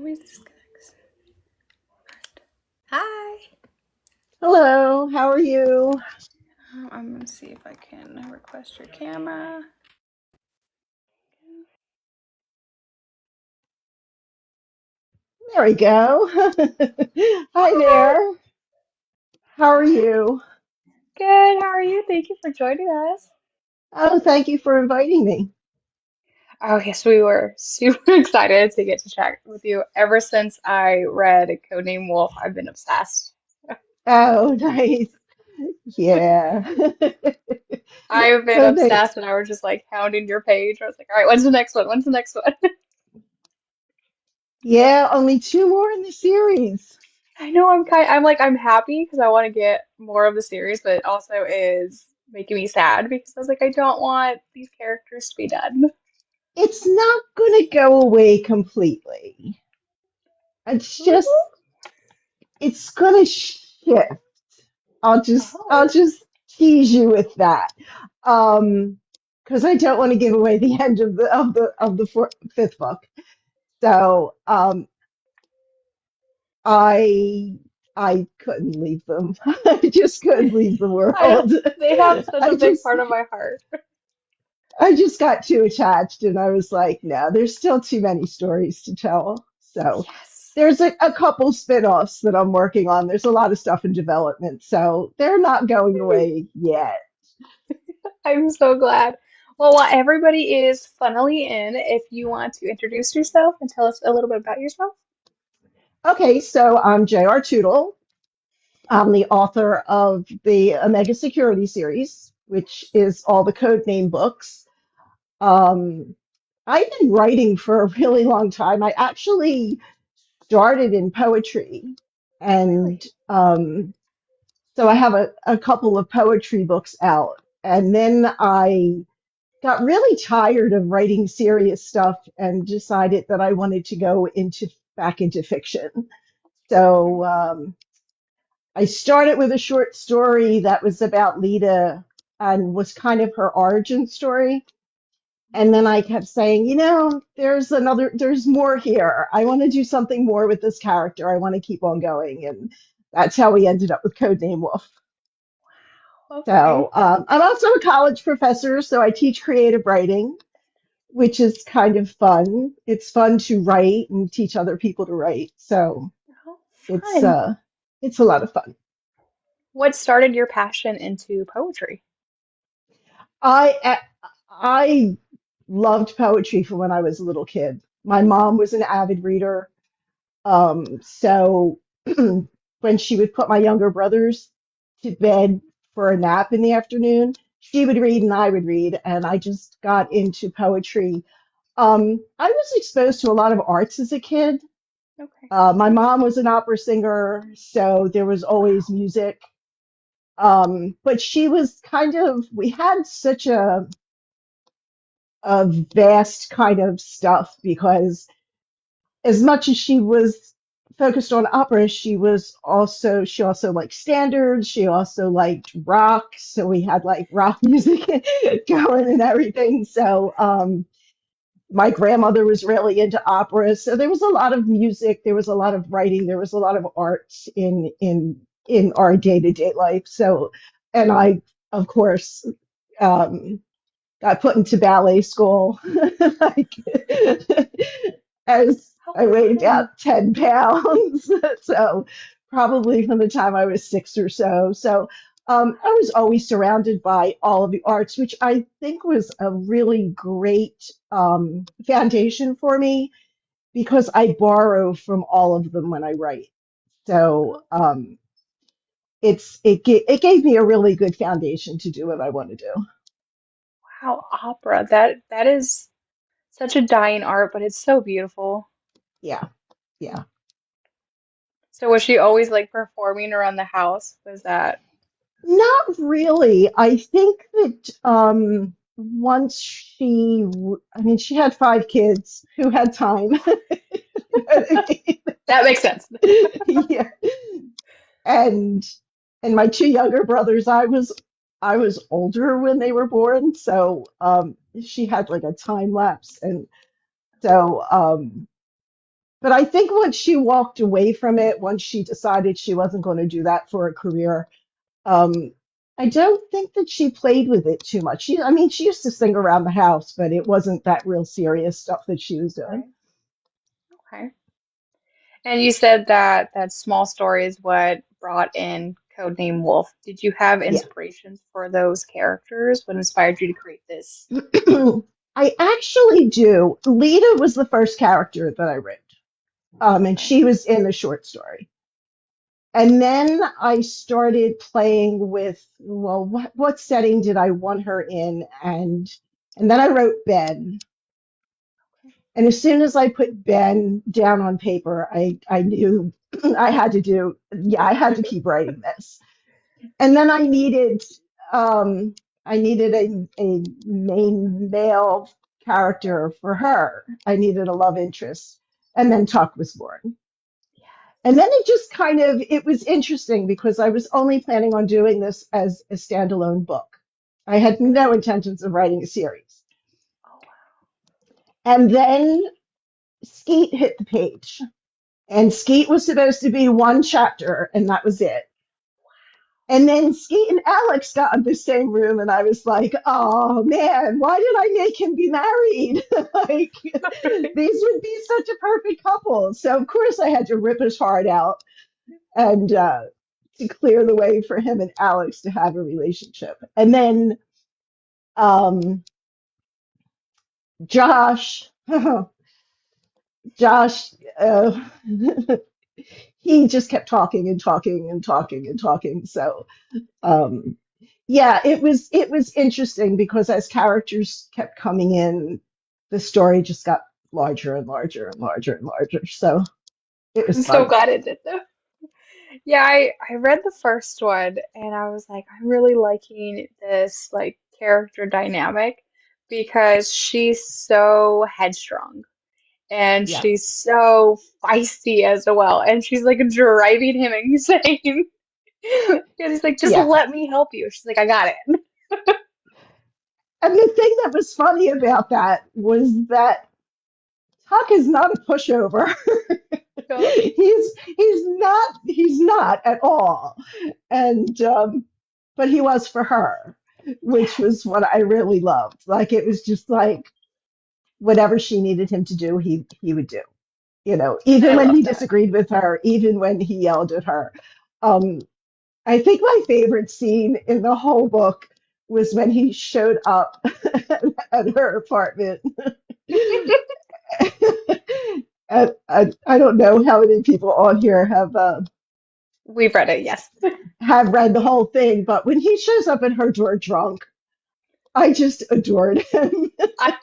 always disconnects. Hi. Hello, how are you? I'm gonna see if I can request your camera. There we go. Hi Hi. there. How are you? Good. How are you? Thank you for joining us. Oh, thank you for inviting me. Oh yes, we were super excited to get to chat with you. Ever since I read Codename Wolf, I've been obsessed. Oh, nice. Yeah. I've been So they, obsessed, and I was just like hounding your page. I was like, all right, when's the next one? When's the next one? yeah, only two more in the series. I know I'm happy because I want to get more of the series, but it also is making me sad because I was like, I don't want these characters to be done. It's not going to go away completely. It's just, it's going to shift. I'll Oh, just tease you with that. Um, because I don't want to give away the end of the fifth book. So I I couldn't leave them. I just couldn't leave the I world. they have such a I big just part of my heart. I just got too attached and I was like, no, there's still too many stories to tell. So Yes. there's a couple spin-offs that I'm working on. There's a lot of stuff in development, so they're not going away yet. I'm so glad. Well, while everybody is funnily in, if you want to introduce yourself and tell us a little bit about yourself. Okay, so I'm J.R. Tootill. I'm the author of the Omega Security series, which is all the code name books. Um, I've been writing for a really long time. I actually started in poetry, and Really? so I have a couple of poetry books out. And then I got really tired of writing serious stuff and decided that I wanted to go into back into fiction. So I started with a short story that was about Lita and was kind of her origin story. And then I kept saying, there's more here. I want to do something more with this character. I want to keep on going. And that's how we ended up with Codename Wolf. So Okay. I'm also a college professor, so I teach creative writing, which is kind of fun. It's fun to write and teach other people to write. So Oh, it's fun. uh, it's a lot of fun. What started your passion into poetry? I I loved poetry from when I was a little kid. My mom was an avid reader. So when she would put my younger brothers to bed for a nap in the afternoon, she would read and I would read, and I just got into poetry. I was exposed to a lot of arts as a kid. Okay. My mom was an opera singer, so there was always Wow. music. But she was we had such a vast kind of stuff because as much as she was focused on opera, she also liked standards. She also liked rock, so we had like rock music going and everything. So my grandmother was really into opera, so there was a lot of music, there was a lot of writing, there was a lot of art in our day to day life. So, and I, of course, um, got put into ballet school. like as How I weighed fun. about 10 pounds. So probably from the time I was six or so. So I was always surrounded by all of the arts, which I think was a really great foundation for me because I borrow from all of them when I write. So Oh, it gave me a really good foundation to do what I want to do. wow, opera. That is such a dying art, but it's so beautiful. Yeah, yeah. So was she always like performing around the house? Was that Not really. I think that once I mean, she had five kids who had time. that makes sense? Yeah, and and my two younger brothers, I was older when they were born, so she had like a time lapse, and so but I think once she walked away from it, once she decided she wasn't going to do that for a career, um, I don't think that she played with it too much. I mean, she used to sing around the house, but it wasn't that real serious stuff that she was doing. Right. Okay. And you said that that small story is what brought in Codename Wolf. Did you have Yeah. inspirations for those characters? What inspired you to create this? I actually do. Lita was the first character that I wrote, and Okay. she was in the short story. And then I started playing with, well, what setting did I want her in? And then I wrote Ben. And as soon as I put Ben down on paper, I knew I had to do, yeah, I had to keep writing this. And then um, I needed a main male character for her. I needed a love interest. And then Tuck was born. And then it just kind of, it was interesting because I was only planning on doing this as a standalone book. I had no Okay. intentions of writing a series. Oh, And then Skeet hit the page. And Skeet was supposed to be one chapter, and that was it. And then Skeet and Alex got in the same room, and I was like, oh man, why did I make him be married? Like, wow. these would be such a perfect couple. So, of course, I had to rip his heart out and to clear the way for him and Alex to have a relationship. And then um, Josh, Josh, he just kept talking and talking and talking and talking. So um, yeah, it was interesting because as characters kept coming in, the story just got larger and larger and larger and larger. So it I'm was so fun. glad it did though. Yeah, I read the first one and I was like, I'm really liking this like character dynamic because she's so headstrong and Yeah, she's so feisty as well, and she's like driving him insane. Because he's like, just yeah. let me help you. She's like, I got it. And the thing that was funny about that was that Tuck is not a pushover. So, He's not at all. And but he was for her, which yes, was what I really loved. Like it was just like whatever she needed him to do, he would do. Even I when love he that. disagreed with her, even when he yelled at her. Um, I think my favorite scene in the whole book was when he showed up at her apartment. And I don't know how many people on here We've read it, yes. have read the whole thing, but when he shows up at her door drunk, I just adored him. I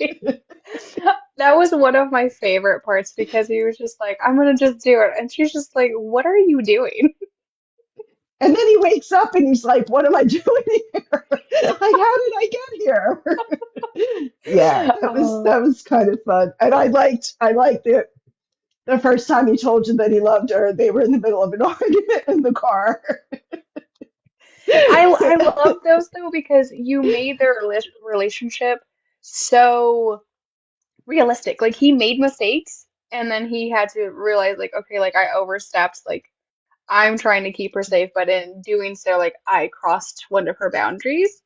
that was one of my favorite parts because he was just like, I'm gonna just do it. And she's just like, what are you doing? And then he wakes up and he's like, "What am I doing here? Like, how did I get here?" Yeah, Oh, that was kind of fun, and I liked it. The first time he told you that he loved her, they were in the middle of an argument in the car. I love those though because you made their relationship so realistic. Like he made mistakes and then he had to realize like, okay, like I overstepped, like I'm trying to keep her safe, but in doing so, like I crossed one of her boundaries,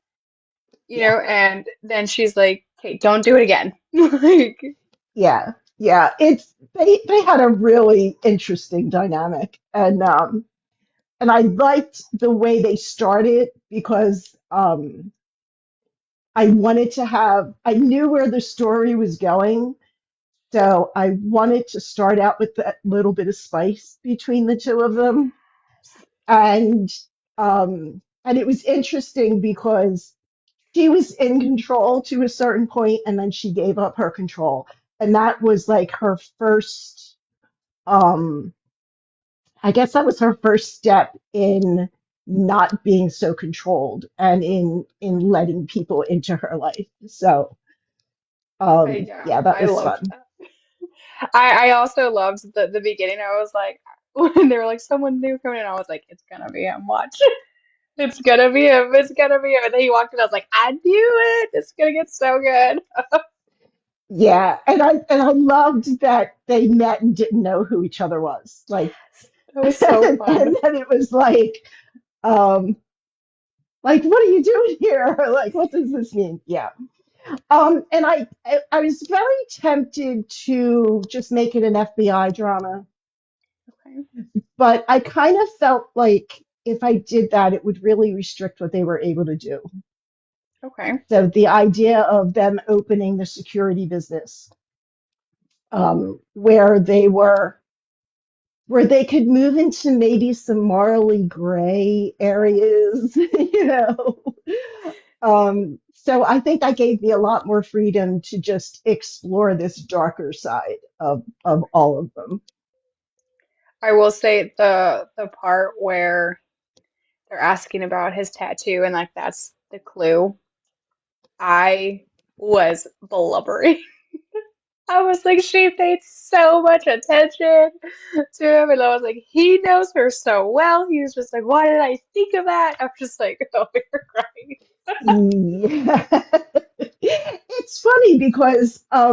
Yeah, and then she's like, okay, don't do it again. Like, yeah, yeah. They had a really interesting dynamic, and I liked the way they started because I knew where the story was going. So I wanted to start out with that little bit of spice between the two of them. And and it was interesting because she was in control to a certain point and then she gave up her control. And that was like her first um I guess that was her first step in not being so controlled and in letting people into her life. So yeah, yeah, that I was loved fun. that. I also loved the beginning. I was like, when they were like, someone new coming in, I was like, it's gonna be him. Watch. It's gonna be him. It's gonna be him. And then he walked in. I was like, I knew it. It's gonna get so good. Yeah, and I loved that they met and didn't know who each other was. That was so And fun. then it was um, like what are you doing here? Like, what does this mean? Yeah. And I was very tempted to just make it an FBI drama, Okay. but I kind of felt like if I did that, it would really restrict what they were able to do. Okay. So the idea of them opening the security business, where they could move into maybe some morally gray areas, you know. So I think that gave me a lot more freedom to just explore this darker side of all of them. I will say the part where they're asking about his tattoo and like that's the clue. I was blubbering. I was like, she paid so much attention to him, and I was like, he knows her so well. He was just like, why did I think of that? I'm just like, oh, you're crying. Yeah. It's funny because I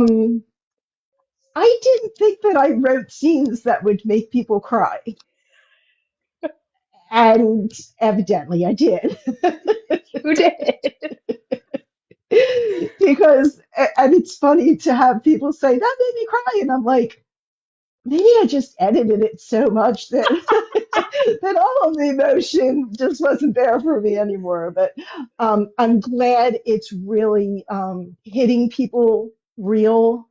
didn't think that I wrote scenes that would make people cry, and evidently I did. You did. Because and it's funny to have people say that made me cry, and I'm like, maybe I just edited it so much that that all of the emotion just wasn't there for me anymore. But I'm glad it's really hitting people real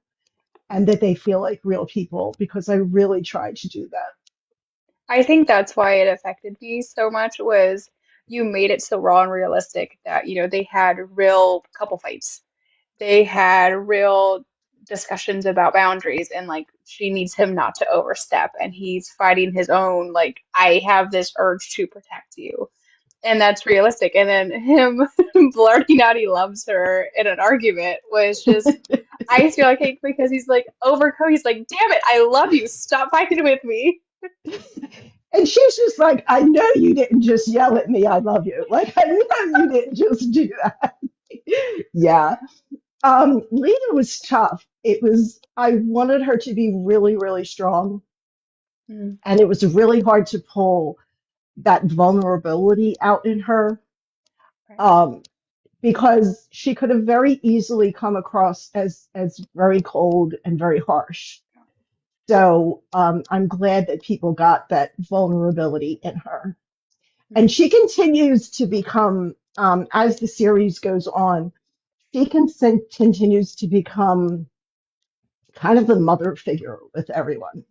and that they feel like real people because I really tried to do that. I think that's why it affected me so much was you made it so raw and realistic that, they had real couple fights. They had real discussions about boundaries and like she needs him not to overstep and he's fighting his own like I have this urge to protect you. And that's realistic. And then him blurting out he loves her in an argument was just I feel like because he's like overcome. He's like, damn it, I love you. Stop fighting with me. And she's just like, I know you didn't just yell at me, I love you. Like, I know you didn't just do that. Yeah. Lena was tough. I wanted her to be really, really strong. Mm, And it was really hard to pull that vulnerability out in her, right. um, because she could have very easily come across as very cold and very harsh. So I'm glad that people got that vulnerability in her. And Mm, she continues to become, as the series goes on, continues to become kind of the mother figure with everyone.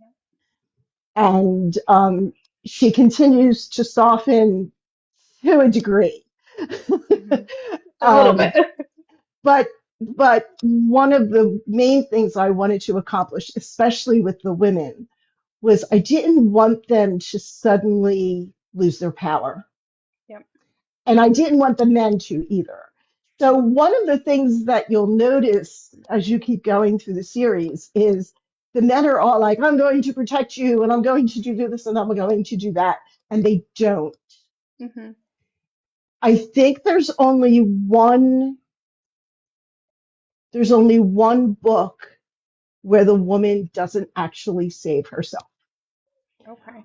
And she continues to soften to a degree. mhm. A little um, bit. but one of the main things I wanted to accomplish, especially with the women, was I didn't want them to suddenly lose their power. Yep. And I didn't want the men to either. So, one of the things that you'll notice as you keep going through the series is the men are all like, I'm going to protect you, and I'm going to do this, and I'm going to do that. And they don't. Hmm. I think there's only one book where the woman doesn't actually save herself. Okay.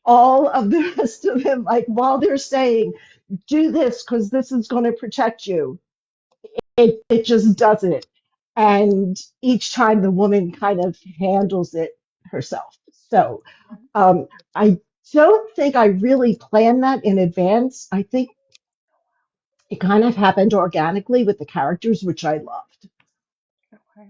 All of the rest of them, like while they're saying, do this because this is going to protect you, it just doesn't. And each time the woman kind of handles it herself. So um, I don't think I really planned that in advance. I think it kind of happened organically with the characters, which I loved. Okay.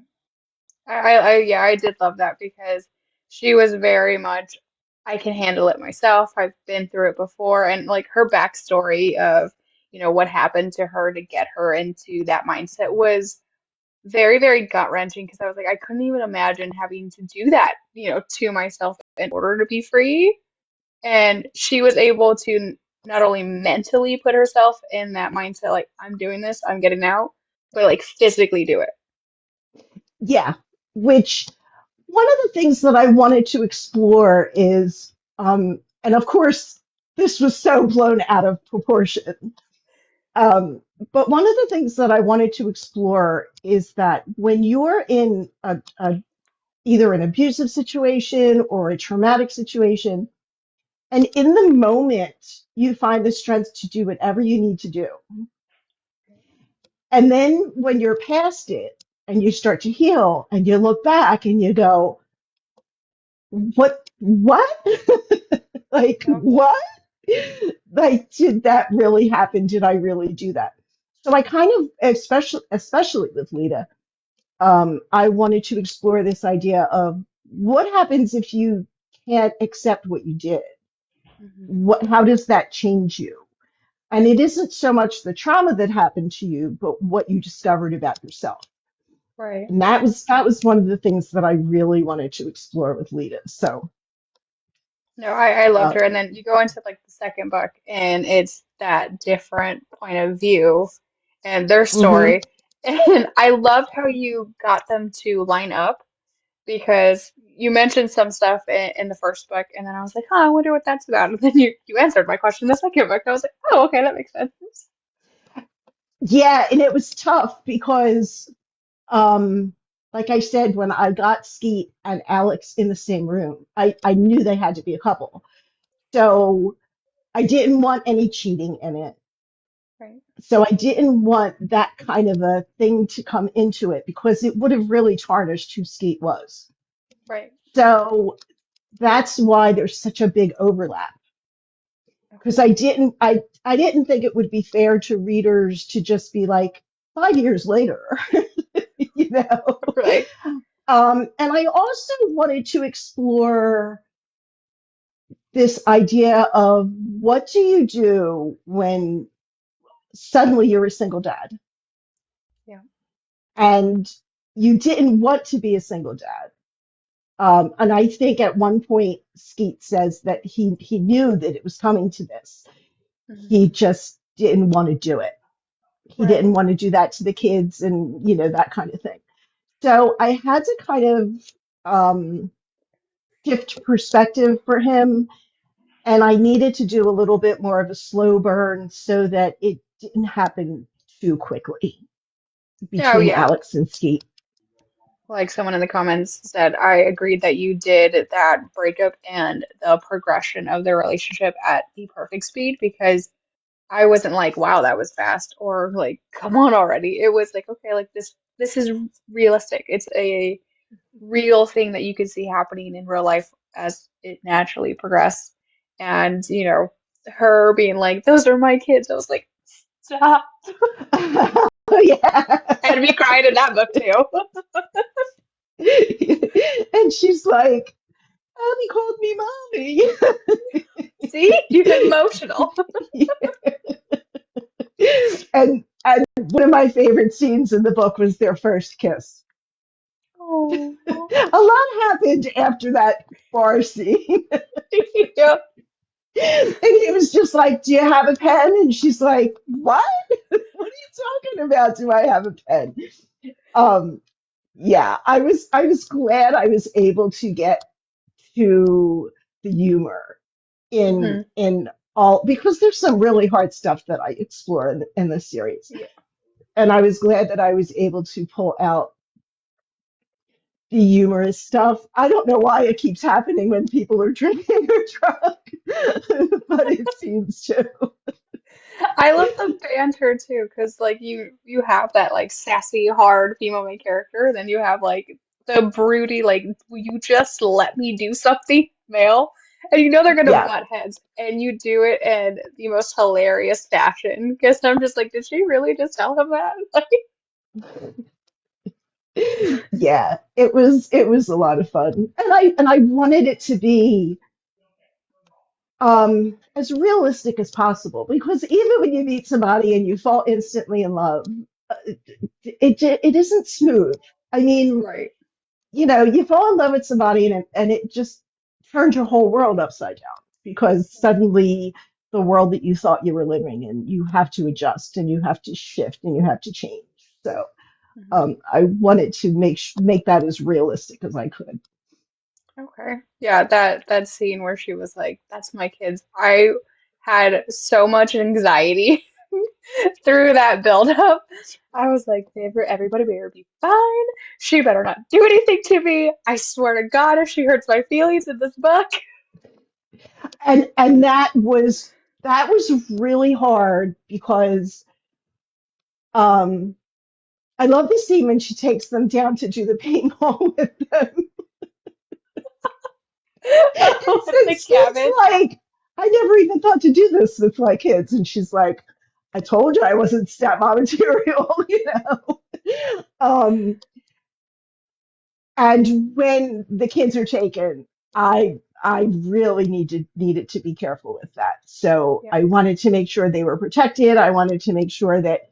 Yeah, I did love that because she was very much, I can handle it myself. I've been through it before. And like her backstory of, what happened to her to get her into that mindset was very, very gut-wrenching because I was like, I couldn't even imagine having to do that, to myself in order to be free. And she was able to not only mentally put herself in that mindset, like, I'm doing this, I'm getting out, but like physically do it. Yeah, which one of the things that I wanted to explore is, and of course, this was so blown out of proportion. but one of the things that I wanted to explore is that when you're in either an abusive situation or a traumatic situation, and in the moment you find the strength to do whatever you need to do, and then when you're past it and you start to heal and you look back and you go, what? Like, Yep. what? Like, did that really happen? Did I really do that? So I kind of, especially with Lita, I wanted to explore this idea of what happens if you can't accept what you did. Hmm. How does that change you? And it isn't so much the trauma that happened to you, but what you discovered about yourself. Right. And that was one of the things that I really wanted to explore with Lita. So, No, I loved uh, her. And then you go into like the second book, and it's that different point of view and their mhm. story. And I loved how you got them to line up because you mentioned some stuff in the first book, and then I was like, huh, I wonder what that's about. And then you answered my question in the second book. And I was like, oh, okay, that makes sense. Yeah, and it was tough because, um, like I said, when I got Skeet and Alex in the same room, I knew they had to be a couple. So I didn't want any cheating in it. Right, So I didn't want that kind of a thing to come into it because it would have really tarnished who Skeet was. right. So that's why there's such a big overlap. Because Okay. I didn't think it would be fair to readers to just be like 5 years later, you know. Right. And I also wanted to explore this idea of what do you do when suddenly you're a single dad Yeah. and you didn't want to be a single dad. And I think at one point Skeet says that he knew that it was coming to this. Hmm. He just didn't want to do it. He Right. didn't want to do that to the kids and that kind of thing. So I had to kind of shift perspective for him, and I needed to do a little bit more of a slow burn so that it didn't happen too quickly Oh, between yeah. Alex and Skeet. Like someone in the comments said, I agreed that you did that breakup and the progression of their relationship at the perfect speed because I wasn't like, wow, that was fast, or like, come on already. It was like, okay, like this is realistic. It's a real thing that you can see happening in real life as it naturally progressed. And, her being like, those are my kids. I was like, stop. Oh yeah. And we cried in that book too. And she's like, Abby called me See? You get emotional. mommy. And one of my favorite scenes in the book was their first kiss. Oh. A lot happened after that bar scene. Yeah. And he was just like, do you have a pen? And she's like, what? What are you talking about? Do I have a pen? Um, yeah, I was glad I was able to get to the humor Hmm. in all, because there's some really hard stuff that I explore in the series. Yeah. And I was glad that I was able to pull out the humorous stuff. I don't know why it keeps happening when people are drinking or drunk, but it seems to. I love the banter too, because like you have that like sassy, hard female main character, then you have like the broody, like, will you just let me do something, male? And you know they're gonna Yeah. butt heads, and you do it in the most hilarious fashion. Because I'm just like, did she really just tell him that? Like, Yeah, it was a lot of fun. And I wanted it to be as realistic as possible because even when you meet somebody and you fall instantly in love, uh, it isn't smooth. I mean, right. you fall in love with somebody and it just turns your whole world upside down because suddenly the world that you thought you were living in, you have to adjust and you have to shift and you have to change. So Mhm. I wanted to make that as realistic as I could. Okay. Yeah, that scene where she was like, "That's my kids." I had so much anxiety through that buildup. I was like, everybody better be fine. She better not do anything to me. I swear to God, if she hurts my feelings in this book. And that was really hard because um I love the scene when she takes them down to do the paintball with them. At And the Steve's cabin. like, I never even thought to do this with my kids. And she's like, I told you I wasn't stepmom material, you know. Um, and when the kids are taken, I really needed to be careful with that. So Yeah. I wanted to make sure they were protected. I wanted to make sure that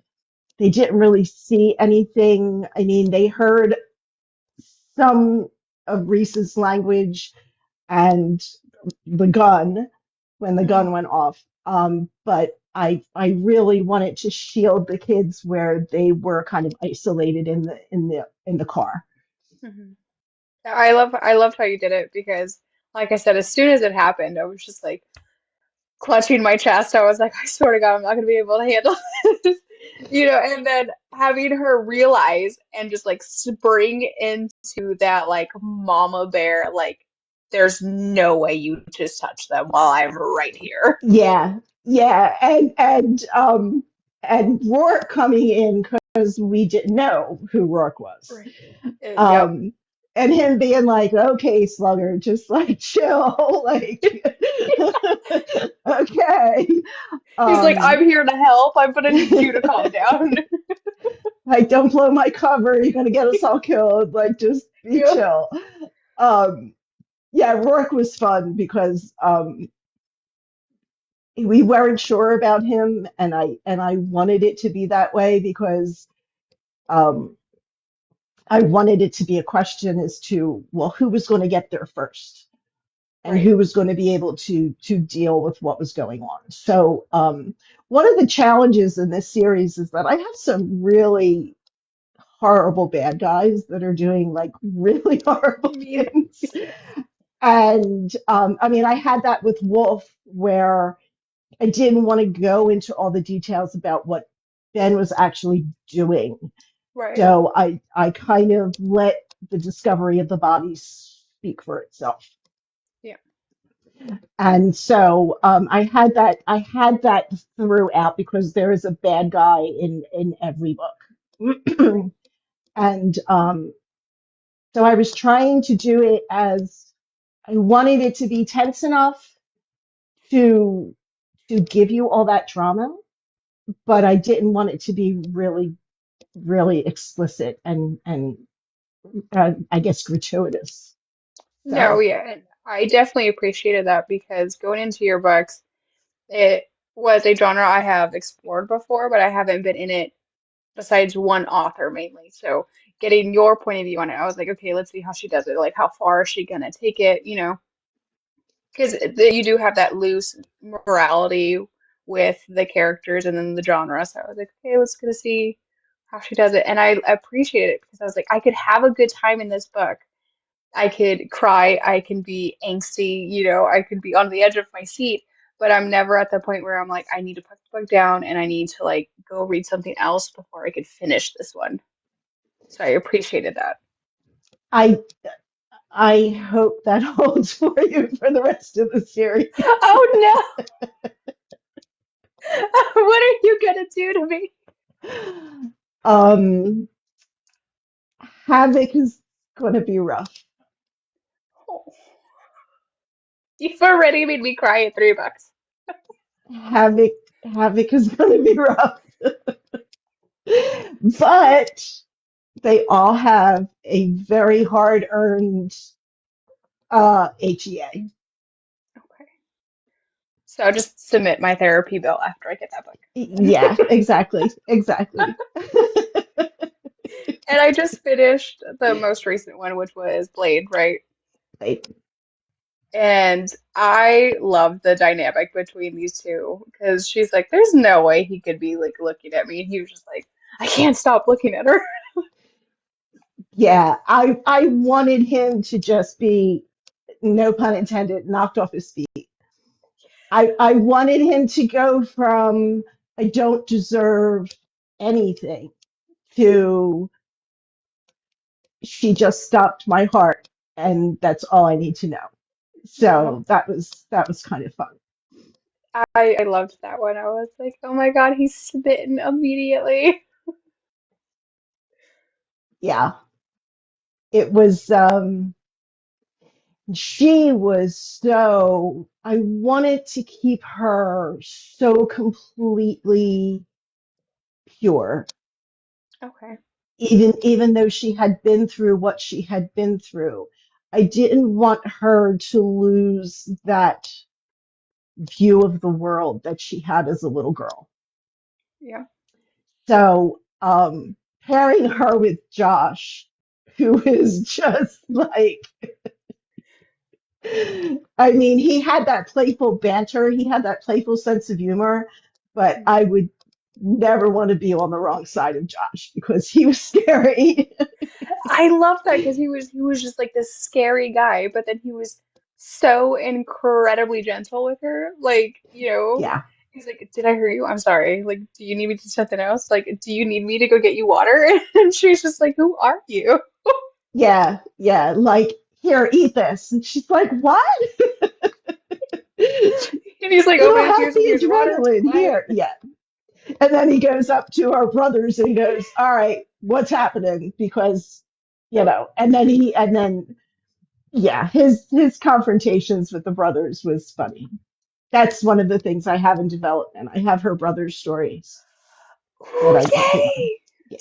they didn't really see anything. I mean, they heard some of Reese's language and the gun when the Hmm. gun went off. But I really wanted to shield the kids where they were kind of isolated in the car. Hmm. I loved how you did it because, like I said, as soon as it happened, I was just like clutching my chest. I was like, I swear to God, I'm not gonna be able to handle this. And then having her realize and just like spring into that like mama bear, like there's no way you just touch them while I'm right here. Yeah, yeah, and Rourke coming in because we didn't know who Rourke was. Right. Yep. Um, and him being like, okay, Slugger, just like chill, like, okay. He's like, Um, I'm here to help. I'm gonna need you to calm down. like, don't blow my cover. You're gonna get us all killed. Like, just be Yep. chill. Um, yeah, Rourke was fun because we weren't sure about him, and I wanted it to be that way because um, I wanted it to be a question as to, well, who was going to get there first and Right. who was going to be able to deal with what was going on. So one of the challenges in this series is that I have some really horrible bad guys that are doing like really horrible Mean. things. And I mean, I had that with Wolf where I didn't want to go into all the details about what Ben was actually doing. Right. So I kind of let the discovery of the body speak for itself. Yeah. And so I had that throughout because there is a bad guy in every book. And so I was trying to do it as I wanted it to be tense enough to give you all that drama, but I didn't want it to be really, really explicit and I guess gratuitous. No, So yeah. And I definitely appreciated that because going into your books, it was a genre I have explored before, but I haven't been in it besides one author mainly. So getting your point of view on it, I was like, okay, let's see how she does it. Like, how far is she gonna take it? Because you do have that loose morality with the characters and then the genre. So I was like, okay, let's gonna see how she does it. And I appreciate it because I was like, I could have a good time in this book. I could cry, I can be angsty, I could be on the edge of my seat, but I'm never at the point where I'm like, I need to put the book down and I need to like go read something else before I could finish this one. So I appreciated that. I I hope that holds for you for the rest of the series. Oh no! What are you gonna do to me? Um, Havoc is going to be rough. Oh, you've already made me cry at $3. Havoc Havoc is going to be rough. But they all have a very hard earned HEA. Okay. So I'll just submit my therapy bill after I get that book. Yeah, exactly, exactly. And I just finished the most recent one, which was Blade, right? Like, And I love the dynamic between these two because she's like, there's no way he could be like looking at me. And he was just like, I can't stop looking at her. yeah, I wanted him to just be, no pun intended, knocked off his feet. I wanted him to go from I don't deserve anything, to she just stopped my heart, and that's all I need to know. Yeah. So that was kind of fun. I loved that one. I was like, oh my God, he's smitten immediately. Yeah, it was. She was so. I wanted to keep her so completely pure, Okay. even though she had been through what she had been through. I didn't want her to lose that view of the world that she had as a little girl. Yeah. So, pairing her with Josh, who is just like, I mean, he had that playful banter, he had that playful sense of humor, but Mhm. I would never want to be on the wrong side of Josh because he was scary. I love that because he was just like this scary guy, but then he was so incredibly gentle with her. Like, Yeah, he's like, "Did I hurt you? I'm sorry. Like, do you need me to do something else? Like, do you need me to go get you water?" And she's just like, "Who are you?" yeah, yeah. Like, here, eat this. And she's like, what? And he's like, You "Oh, don't but have here's your water. the adrenaline Bye." here. Yeah. And then he goes up to our brothers and goes, all right, what's happening? Because, and then, yeah, his confrontations with the brothers was funny. That's one of the things I have in development. I have her brother's stories that Ooh, I'm working on. yay! Yeah.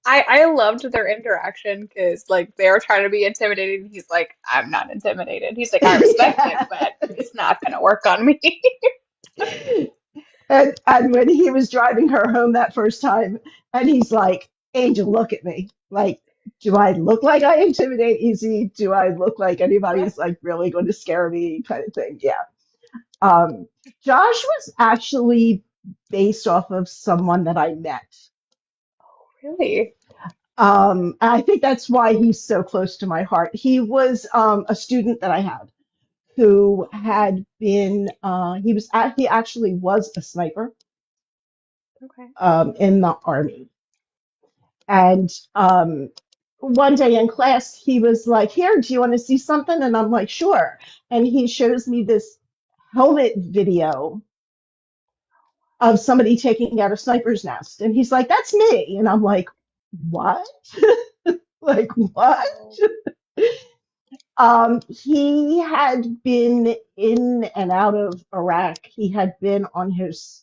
I loved their interaction because like they were trying to be intimidating. He's like, "I'm not intimidated." He's like, "I respect it, Yeah. but it's not gonna work on me." And when he was driving her home that first time, and he's like, Angel, look at me. Like, do I look like I intimidate easy? Do I look like anybody's like really going to scare me kind of thing? Yeah. Um, Josh was actually based off of someone that I met. Really? I think that's why he's so close to my heart. He was a student that I had who had been, he actually was a sniper Okay. in the army. And one day in class, he was like, here, do you want to see something? And I'm like, sure. And he shows me this helmet video of somebody taking out a sniper's nest. And he's like, that's me. And I'm like, what? Like, what? Oh, He had been in and out of Iraq. He had been on his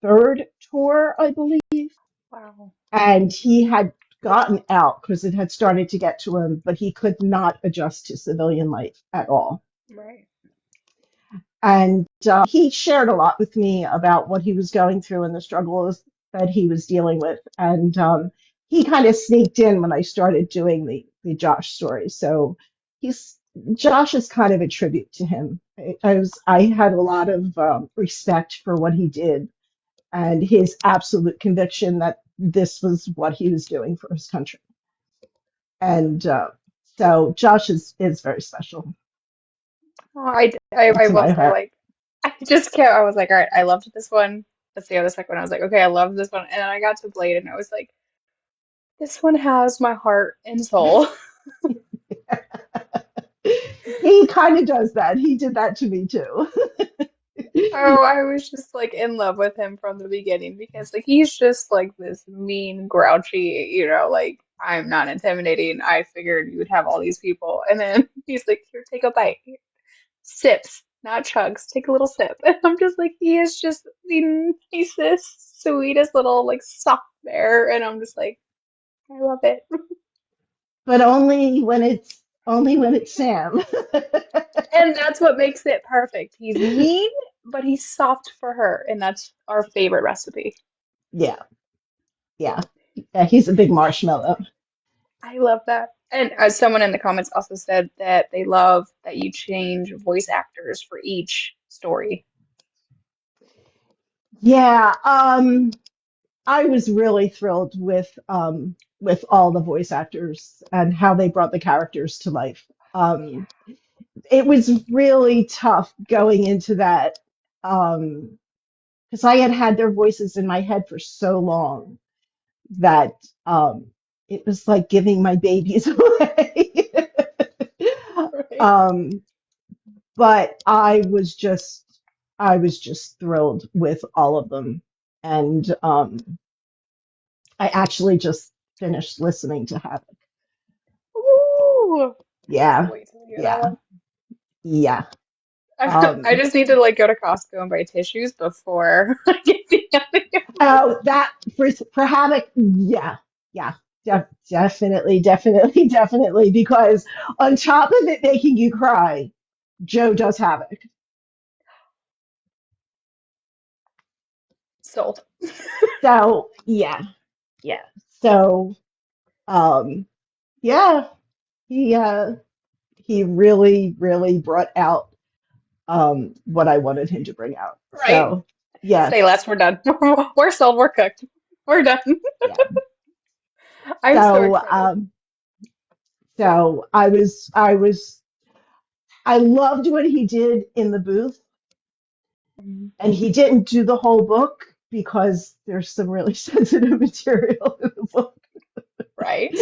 third tour, I believe, wow. and he had gotten out because it had started to get to him, but he could not adjust to civilian life at all. Right. And he shared a lot with me about what he was going through and the struggles that he was dealing with. And he kind of sneaked in when I started doing the Josh story. So he's Josh is kind of a tribute to him. I had a lot of respect for what he did and his absolute conviction that this was what he was doing for his country. And so Josh is very special Oh, I to will my say, heart. like, I just kept, I was like, all right, I loved this one. Let's see how the second one. I was like, okay, I love this one. And then I got to Blade and I was like, this one has my heart and soul. He kind of does that. He did that to me too. Oh, I was just like in love with him from the beginning because like he's just like this mean, grouchy, like I'm not intimidating. I figured you would have all these people. And then he's like, here, take a bite. Sips, not chugs. Take a little sip. And I'm just like, he is just he's this sweetest little like soft bear. And I'm just like, I love it. But only when it's Sam. And that's what makes it perfect. He's mean, but he's soft for her, and that's our favorite recipe. Yeah, yeah, yeah. He's a big marshmallow. I love that. And someone in the comments also said that they love that you change voice actors for each story. Yeah, I was really thrilled with all the voice actors and how they brought the characters to life. Yeah. It was really tough going into that. because I had had their voices in my head for so long that it was like giving my babies away. Right. um, but I was just thrilled with all of them, and I actually just finished listening to Havoc. Ooh, can't Yeah, wait to hear that yeah, one. yeah. I Um, just need to like go to Costco and buy tissues before I get the other. oh, that for Havoc, yeah, yeah, definitely, definitely, definitely. Because on top of it making you cry, Joe does Havoc. Sold. So yeah, yeah. So um, yeah, he uh, he really, really brought out what I wanted him to bring out. Right. So yeah, Say less. We're done. We're sold. We're cooked. We're done. yeah. I'm so So excited. I loved what he did in the booth, Mhm. and he didn't do the whole book because there's some really sensitive material in the book. Right.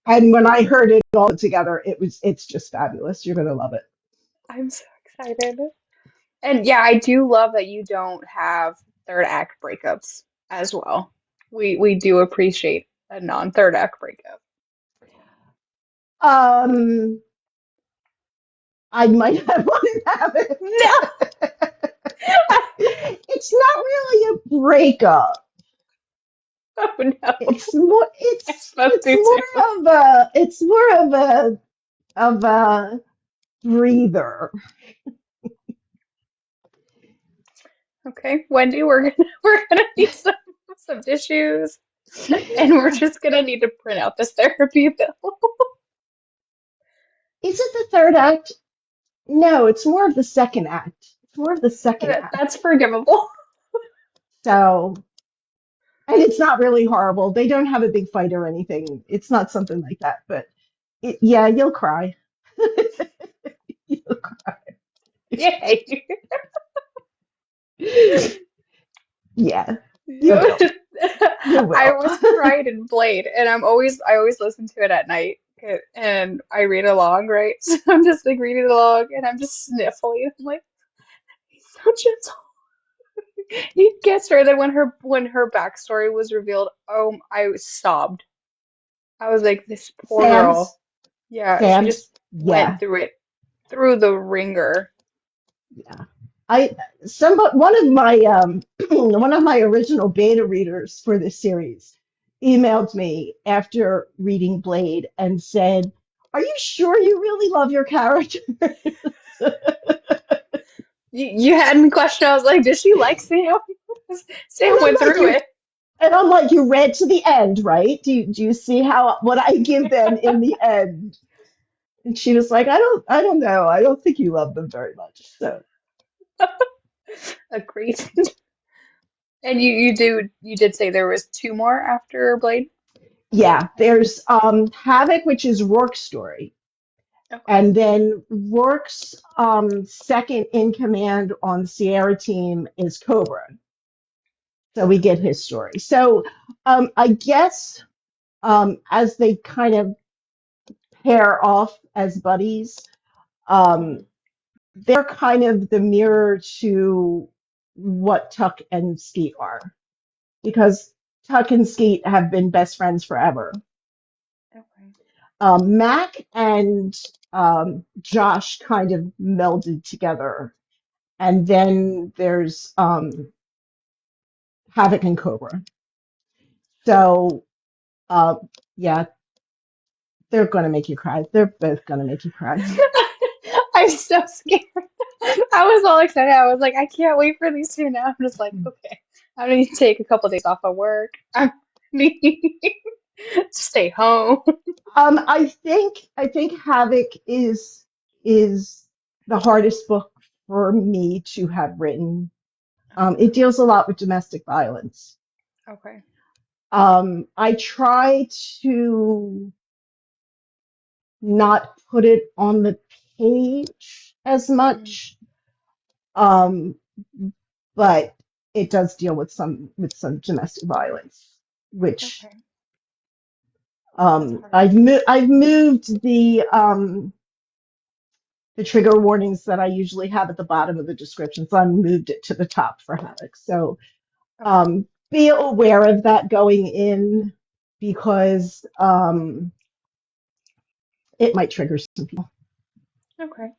And when I heard it all together, it's just fabulous. You're gonna love it. I'm so excited. And yeah, I do love that you don't have third act breakups as well. We do appreciate a non-third act breakup. Um, I might have one in habit. No. It's not really a breakup. Oh no. I'm supposed It's to too. more of a breather. Okay, Wendy, we're gonna need some tissues, and we're just gonna need to print out this therapy bill. Is it the third act? No, it's more of the second act. It's more of the second act. That's forgivable. So, and it's not really horrible. They don't have a big fight or anything. It's not something like that, but yeah, you'll cry. You'll cry. Yay. Yeah, you You- will. You I will. was cried in Blade, and I always listen to it at night, and I read along, right? So I'm just like reading along, and I'm just sniffling. I'm like, he's so gentle. He gets her. Then when her backstory was revealed, oh, I sobbed. I was like, this poor girl. Sam's, Yeah, she Sam's, just went yeah, through it, through the ringer. yeah. I one of my one of my original beta readers for this series emailed me after reading Blade and said, "Are you sure you really love your character?" You had me question. I was like, did she like Sam? And Sam I'm went like, through it. you read to the end, right? Do you see how what I give them in the end? And she was like, I don't know. I don't think you love them very much. So Agreed. And you did say there was two more after Blade? yeah, there's Havoc, which is Rourke's story. Okay. And then Rourke's second in command on the Sierra team is Cobra. So we get his story. So I guess as they kind of pair off as buddies, um, Mhm. they're kind of the mirror to what Tuck and Skeet are, because Tuck and Skeet have been best friends forever. Okay. Mac and Josh kind of melded together, and then there's Havoc and Cobra. So uh, yeah, they're gonna make you cry. They're both gonna make you cry. I'm so scared. I was all excited. I was like, I can't wait for these two now. I'm just like, okay, I need to take a couple days off of work. I need to stay home. I think Havoc is the hardest book for me to have written. It deals a lot with domestic violence. Okay. I try to not put it on the page as Mm. much, um, but it does deal with some domestic violence, which Okay. That's hard. I've moved the trigger warnings that I usually have at the bottom of the description, so I moved it to the top for Havoc. So Okay. be aware of that going in because it might trigger some people. Okay.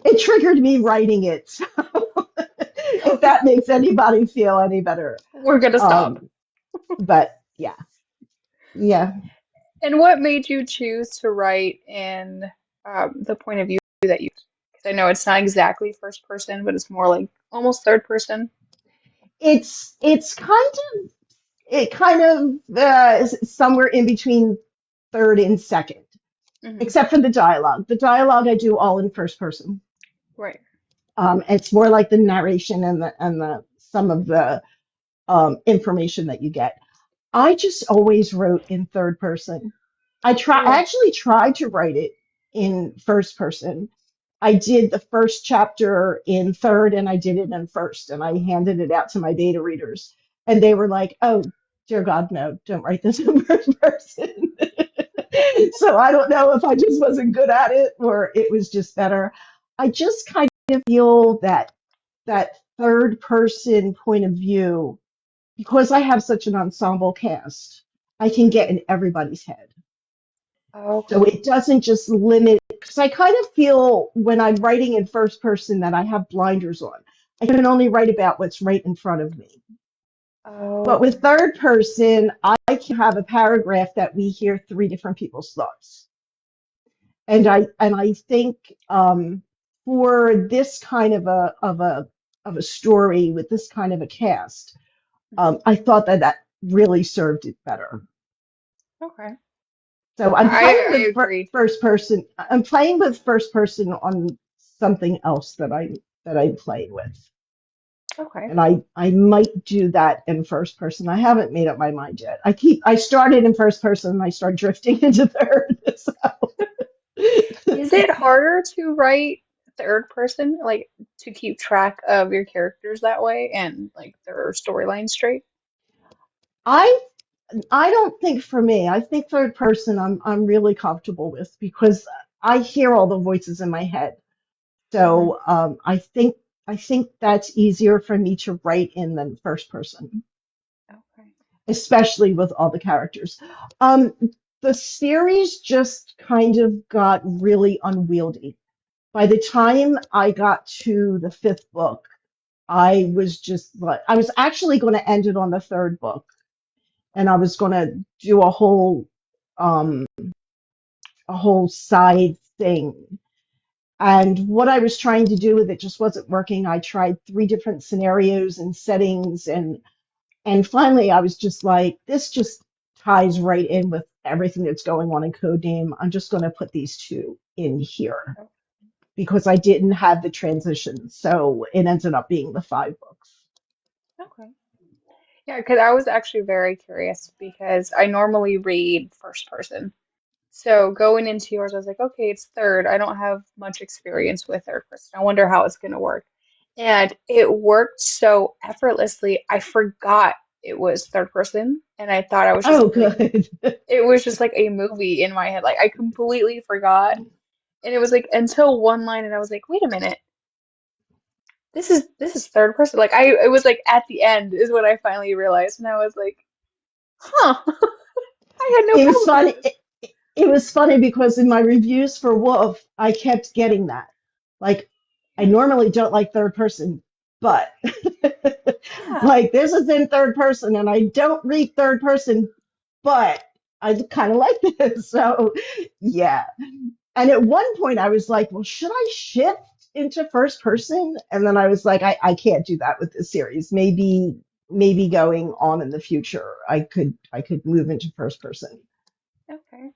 It triggered me writing it. So if that makes anybody feel any better. We're gonna stop. Um, but yeah, yeah. And what made you choose to write in the point of view that you? Because I know it's not exactly first person, but it's more like almost third person. It's kind of somewhere in between third and second, Hmm. except for the dialogue. The dialogue I do all in first person. Right. It's more like the narration and the some of the information that you get. I just always wrote in third person. I Yeah. actually tried to write it in first person. I did the first chapter in third and I did it in first and I handed it out to my beta readers and they were like, "Oh, dear God, no, don't write this in first person." So I don't know if I just wasn't good at it or it was just better. I just kind of feel that that third person point of view, because I have such an ensemble cast, I can get Hmm. in everybody's head. So Okay. it doesn't just limit, because I kind of feel when I'm writing in first person that I have blinders on. I can only write about what's right in front of me. But with Okay. third person, I can have a paragraph that we hear three different people's thoughts. And I think for this kind of a story with this kind of a cast, Hmm. I thought that that really served it better. Okay. So I'm I playing I with agree too. first person. I'm playing with first person on something else that I'm playing with, Okay. and I might do that in first person. I haven't made up my mind yet. I started in first person, and I start drifting into third. So. Is it harder to write third person, like to keep track of your characters that way and like their storyline straight? I I don't think for me. I think third person I'm really comfortable with because I hear all the voices in my head. Hmm. So I think that's easier for me to write in than first person, Okay. especially with all the characters. Um, the series just kind of got really unwieldy. By the time I got to the fifth book, I was just like, I was actually going to end it on the third book, and I was going to do um, a whole side thing. And what I was trying to do with it just wasn't working. I tried three different scenarios and settings, and finally I was just like, this just ties right in with everything that's going on in Codename. I'm just going to put these two in here Oh, because I didn't have the transition. So it ended up being the five books. okay. Yeah, because I was actually very curious because I normally read first person. So going into yours, I was like, okay, it's third. I don't have much experience with third person. I wonder how it's going to work. And it worked so effortlessly. I forgot it was third person, and I thought I was just Oh, like, good. it was just like a movie in my head. Like I completely forgot. And it was like until one line, and I was like, wait a minute, this is third person. Like it was like at the end is when I finally realized, and I was like, huh, I had no It was problem with funny. this. It was funny because in my reviews for Wolf, I kept getting that. Like, I normally don't like third person, but Yeah. like this is in third person, and I don't read third person, but I kind of like this. So, yeah. And at one point, I was like, well, should I shift into first person? And then I was like, I can't do that with this series. Maybe going on in the future, I could move into first person. Okay.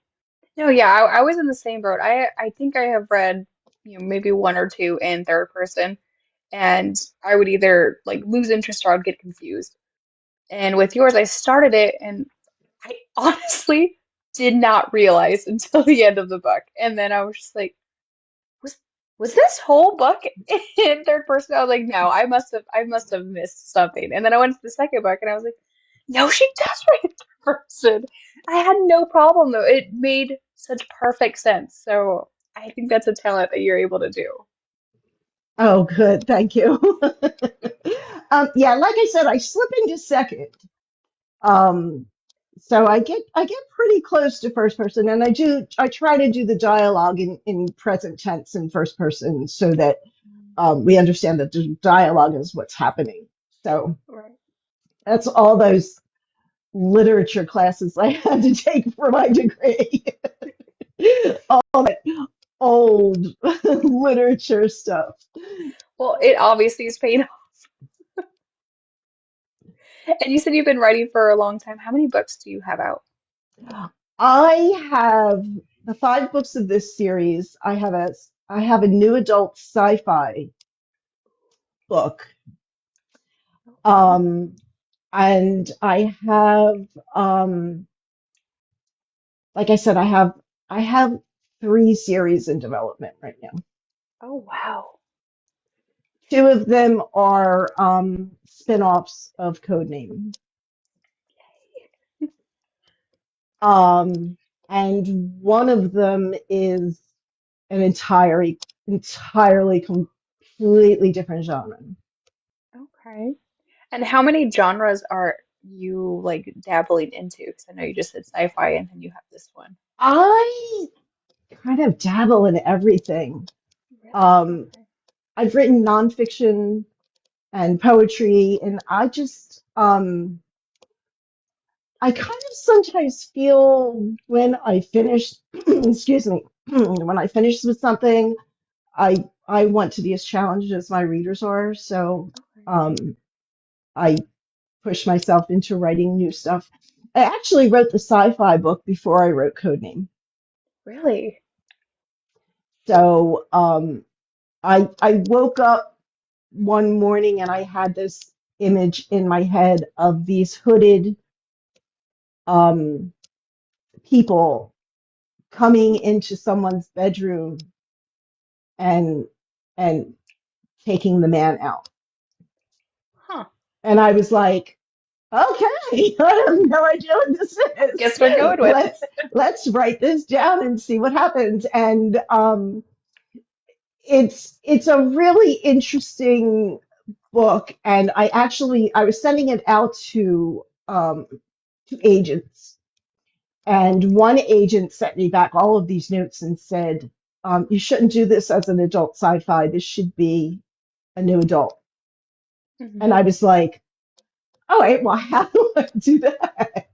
No, yeah, I was in the same boat. I think I have read, maybe one or two in third person, and I would either like lose interest or I would get confused. And with yours, I started it, and I honestly did not realize until the end of the book. And then I was just like, was was this whole book in third person? I was like, no, I must have missed something. And then I went to the second book and I was like, no, she does write in third person. I had no problem though. It made such perfect sense. So I think that's a talent that you're able to do. Oh, good. Thank you. Yeah, like I said, I slip into second. Um, so I get pretty close to first person, and I try to do the dialogue in present tense in first person so that we understand that the dialogue is what's happening. So Right. that's all those literature classes I had to take for my degree. All that old literature stuff. Well, it obviously is paid off. And you said you've been writing for a long time. How many books do you have out? I have the five books of this series. I have a new adult sci-fi book. Okay. Um, and I have like I said, I have three series in development right now. Oh, wow. Two of them are spin-offs of Codename. Um, and one of them is an entirely completely different genre. Okay. And how many genres are you like dabbling into? Because I know you just said sci-fi and then you have this one. I kind of dabble in everything. Really? Um, Okay. I've written nonfiction and poetry, and I kind of sometimes feel when I finish, excuse me, when I finish with something, I want to be as challenged as my readers are, so Okay. um, I push myself into writing new stuff. I actually wrote the sci-fi book before I wrote Codename, Really? so I woke up one morning and I had this image in my head of these hooded um, people coming into someone's bedroom and and taking the man out. Huh. And I was like, okay, I have no idea what this is. Guess we're going with it. Let's write this down and see what happens. And it's a really interesting book. And I was sending it out to agents. And one agent sent me back all of these notes and said, you shouldn't do this as an adult sci-fi. This should be a new adult. Hmm. And I was like, all right, well, how do I do that?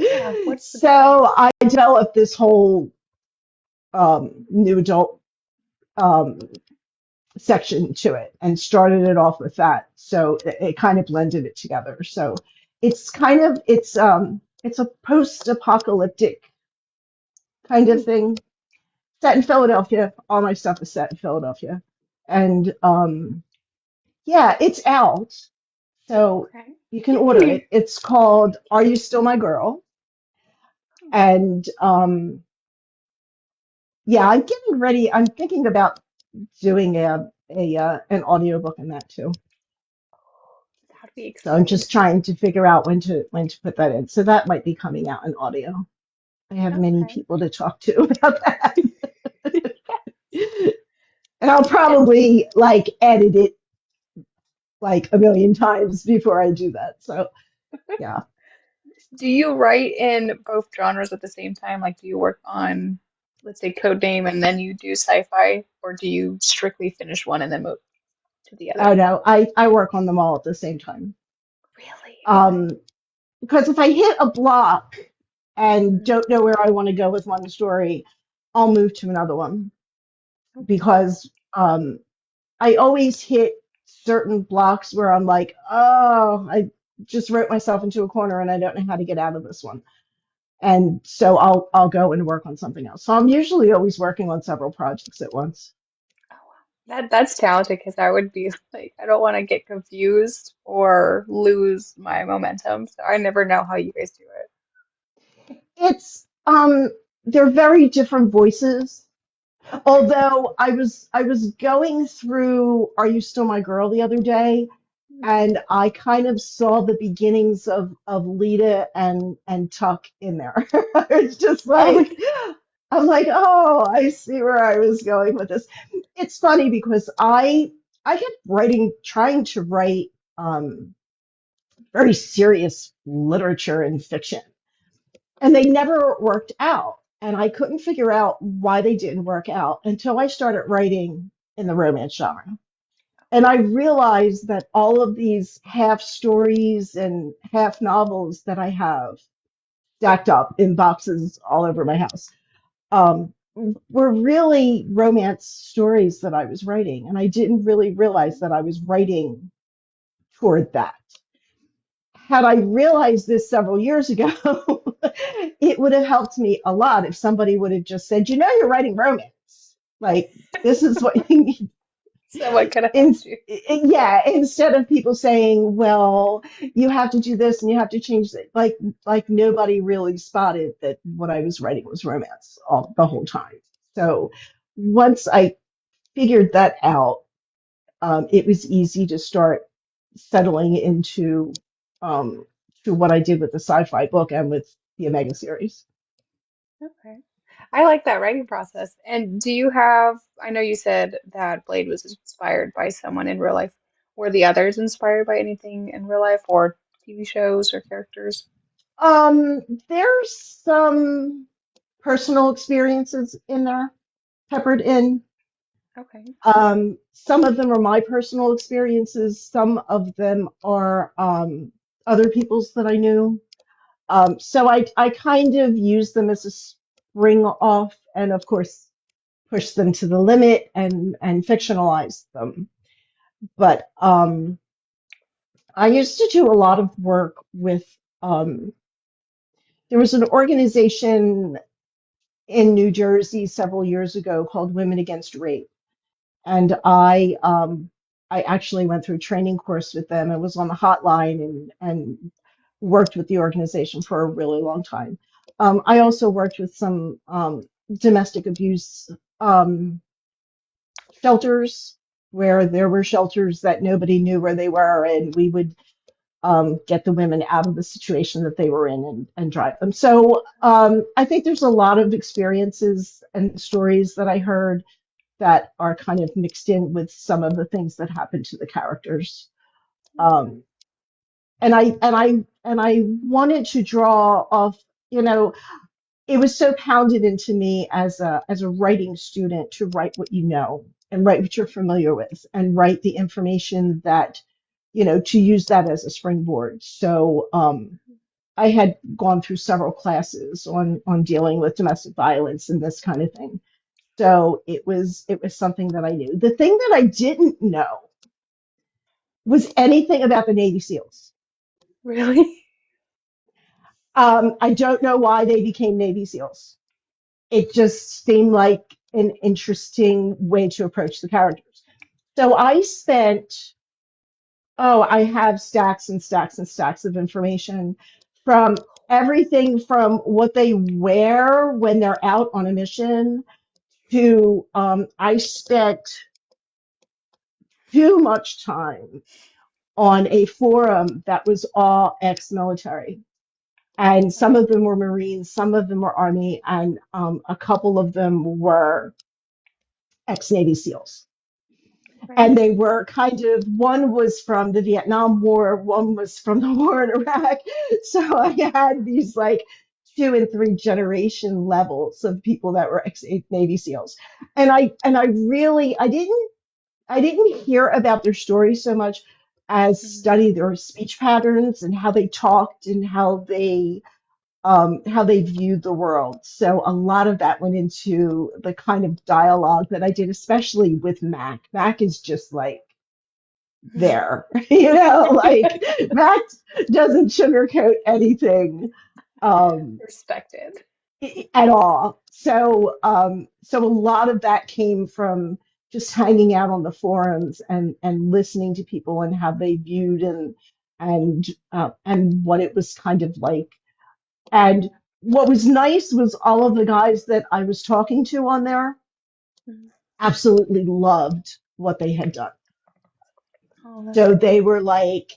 Yeah. What's the So difference? I developed this whole new adult um, section to it and started it off with that. So it kind of blended it together. So it's a post-apocalyptic kind of Ooh, thing set in Philadelphia. All my stuff is set in Philadelphia. And yeah, it's out. So okay. you can order it. It's called Are You Still My Girl? And yeah, I'm getting ready. I'm thinking about doing a an audiobook in that too. That'd be So I'm exciting. just trying to figure out when to put that in. So that might be coming out in audio. I have many Okay. people to talk to about that. And I'll And probably like edit it like a million times before I do that. So yeah. do you write in both genres at the same time? Like, do you work on, let's say, code name and then you do sci-fi, or do you strictly finish one and then move to the Oh other? no, I work on them all at the same time. Really? Okay. Um, because if I hit a block and Hmm. don't know where I want to go with one story, I'll move to another one Okay. because I always hit certain blocks where I'm like, oh, I just wrote myself into a corner and I don't know how to get out of this one. And so I'll go and work on something else. So I'm usually always working on several projects at once. Oh, wow. That's talented because I would be like, I don't want to get confused or lose my momentum. So I never know how you guys do It's they're very different voices. Although I was going through Are You Still My Girl the other day, Mhm. and I kind of saw the beginnings of Lita and Tuck in there. It's just Oh my like I'm like, oh, I see where I was going with this. It's funny because I kept writing, trying to write very serious literature and fiction, and they never worked out. And I couldn't figure out why they didn't work out until I started writing in the romance genre. And I realized that all of these half stories and half novels that I have stacked up in boxes all over my house um, were really romance stories that I was writing. And I didn't really realize that I was writing toward that. Had I realized this several years ago, it would have helped me a lot if somebody would have just said, you know, you're writing romance. Like, this is what you need. Someone could have In, helped you. yeah, instead of people saying, well, you have to do this and you have to change it. Like nobody really spotted that what I was writing was romance the whole time. So once I figured that out, it was easy to start settling into to what I did with the sci-fi book and with the Omega series. Okay. I like that writing process. And do you have, I know you said that Blade was inspired by someone in real life. Were the others inspired by anything in real life or TV shows or characters? Um, there's some personal experiences in there peppered in. Okay. Some of them are my personal experiences. Some of them are other people's that I knew. So I kind of use them as a spring off, and of course push them to the limit and fictionalize them. But I used to do a lot of work with. There was an organization in New Jersey several years ago called Women Against Rape, and I actually went through a training course with them and was on the hotline and worked with the organization for a really long time. I also worked with some domestic abuse um, shelters where there were shelters that nobody knew where they were, and we would get the women out of the situation that they were in and drive them. So I think there's a lot of experiences and stories that I heard that are kind of mixed in with some of the things that happen to the characters. Okay. Um, and I wanted to draw off, you know, it was so pounded into me as a writing student to write what you know and write what you're familiar with and write the information that, to use that as a springboard. So I had gone through several classes on dealing with domestic violence and this kind of thing. So it was something that I knew. The thing that I didn't know was anything about the Navy SEALs. Really? I don't know why they became Navy SEALs. It just seemed like an interesting way to approach the characters. So I spent, oh, I have stacks and stacks and stacks of information from everything from what they wear when they're out on a mission to I spent too much time on a forum that was all ex-military. And some of them were Marines, some of them were Army, and a couple of them were ex-Navy SEALs. Okay. And they were kind of, one was from the Vietnam War, one was from the war in Iraq. So I had these like two and three generation levels of people that were ex-Navy SEALs. And I really I didn't hear about their stories so much as Mhm. study their speech patterns and how they talked and how they viewed the world. So a lot of that went into the kind of dialogue that I did, especially with Mac. Mac is just like there, like Mac doesn't sugarcoat anything. Um, Respected. at all. So a lot of that came from just hanging out on the forums and listening to people and how they viewed and what it was kind of like. And what was nice was all of the guys that I was talking to on there. Mhm. absolutely loved what they had done. Oh, that's So they great. were like,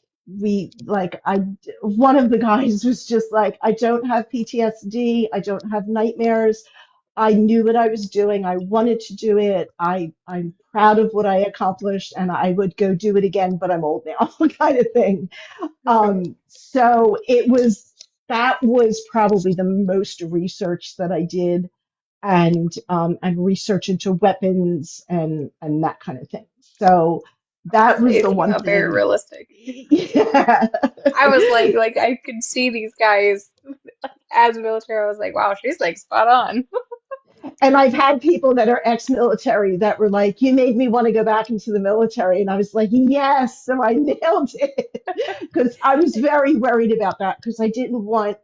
one of the guys was just like, I don't have PTSD. I don't have nightmares. I knew what I was doing. I wanted to do it. I'm proud of what I accomplished and I would go do it again, but I'm old now, kind of thing. Okay. So that was probably the most research that I did and research into weapons and that kind of thing. So I that say was it the came one out very thing. realistic. Yeah. I was like I could see these guys as military. I was like, wow, she's like spot on. And I've had people that are ex-military that were like, "You made me want to go back into the military," and I was like, "Yes!" So I nailed it because I was very worried about that because I didn't want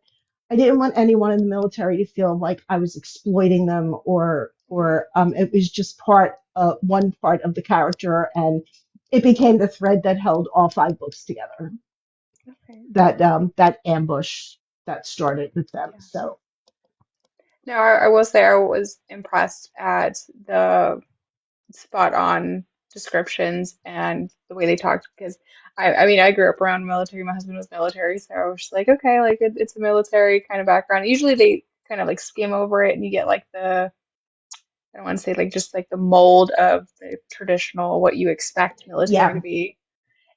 anyone in the military to feel like I was exploiting them or it was just one part of the character, and it became the thread that held all five books together. Okay. That ambush that started with them. Yes. So No, I will say I was impressed at the spot on descriptions and the way they talked because I mean I grew up around military. My husband was military, so I was just like, okay, like it's a military kind of background. Usually they kind of like skim over it and you get like the I don't want to say like just like the mold of the traditional what you expect military to yeah. be.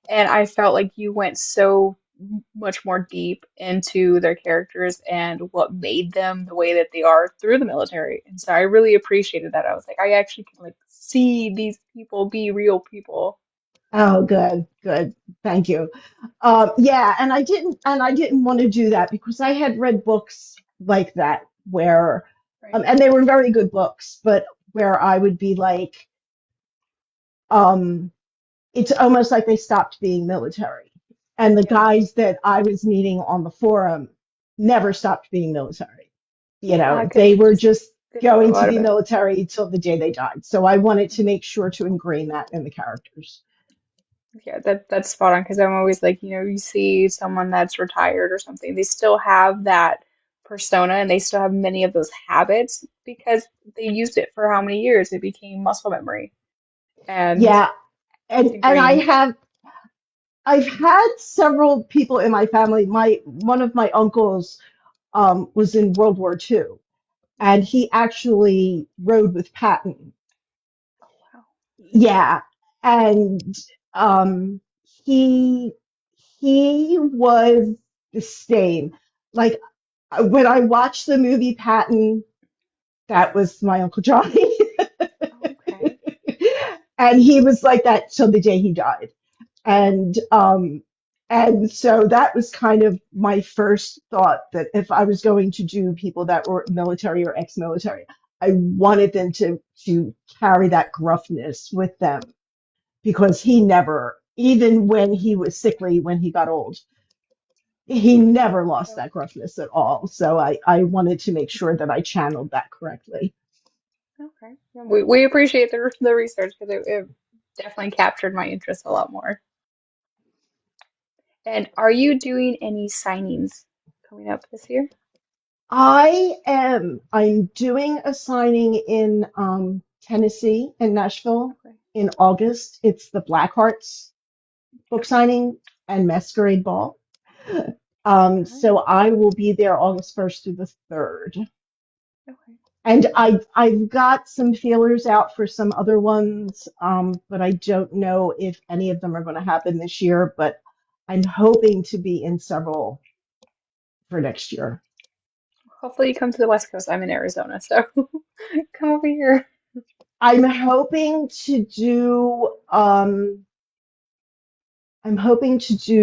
And I felt like you went so much more deep into their characters and what made them the way that they are through the military. And so I really appreciated that. I was like, I actually can like see these people be real people. Oh, good, good. Thank you. Yeah, and I didn't want to do that because I had read books like that where, Right. and they were very good books, but where I would be like, um, it's almost like they stopped being military. And the Yeah. guys that I was meeting on the forum never stopped being military. You Yeah, know, because they were just just didn't know a going to lot be of it. military till the day they died. So I wanted to make sure to ingrain that in the characters. Yeah, that's spot on because I'm always like, you see someone that's retired or something, they still have that persona and they still have many of those habits because they used it for how many years? It became muscle memory and Yeah, it's and ingrained. I've had several people in my family. My one of my uncles was in World War II, and he actually rode with Patton. Wow. Yeah, and um, he he was the same. Like when I watched the movie Patton, that was my Uncle Johnny, Okay. and he was like that till the day he died. And so that was kind of my first thought that if I was going to do people that were military or ex-military, I wanted them to carry that gruffness with them because he never, even when he was sickly, when he got old, he never lost So, that gruffness at all. So I wanted to make sure that I channeled that correctly. okay. Yeah, we appreciate the research because it definitely captured my interest a lot more. And are you doing any signings coming up this year? I'm doing a signing in Tennessee, in Nashville, Okay. in August. It's the Black Hearts book Okay. signing and Masquerade Ball. All So right. I will be there August 1st through the 3rd. Okay. And I've got some feelers out for some other ones, but I don't know if any of them are going to happen this year. But I'm hoping to be in several for next year. Hopefully you come to the West Coast. I'm in Arizona, so come over here. I'm hoping to do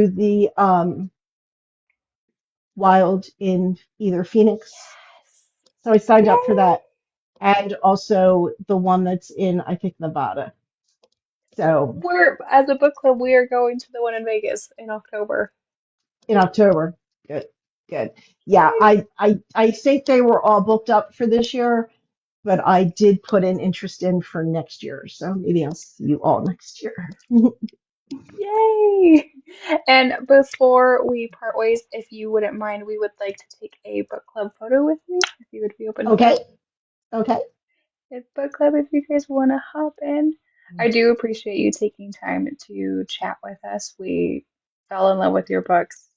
the Wild in either Phoenix. Yes. So I signed up for Yay! that, and also the one that's in I think Nevada. So We're as a book club, we are going to the one in Vegas in October. in October. Good, good. Yeah, Yay! I think they were all booked up for this year, but I did put an interest in for next year. So maybe I'll see you all next year. Yay! And before we part ways, if you wouldn't mind, we would like to take a book club photo with you, if you would be open to Okay, that. okay. at book club if you guys want to hop in. I do appreciate you taking time to chat with us. We fell in love with your books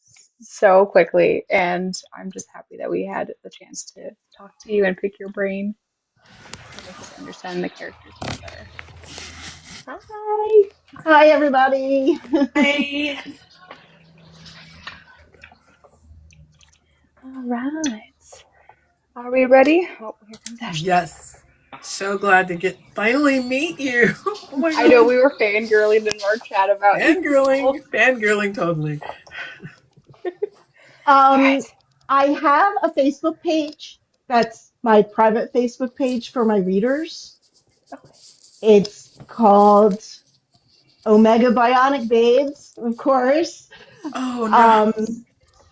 so quickly, and I'm just happy that we had the chance to talk to you and pick your brain to make us understand the characters a little better. Hi. Hi, everybody. Hi. All right. Are we ready? Oh, here comes Ashley. Yes. So glad to get finally meet you. Oh my I know god. we were fangirling in our chat about you. Fangirling. All Fangirling totally. Um, right. I have a Facebook page that's my private Facebook page for my readers. Okay. It's called Omega Bionic Babes, of course. Oh, Um, nice.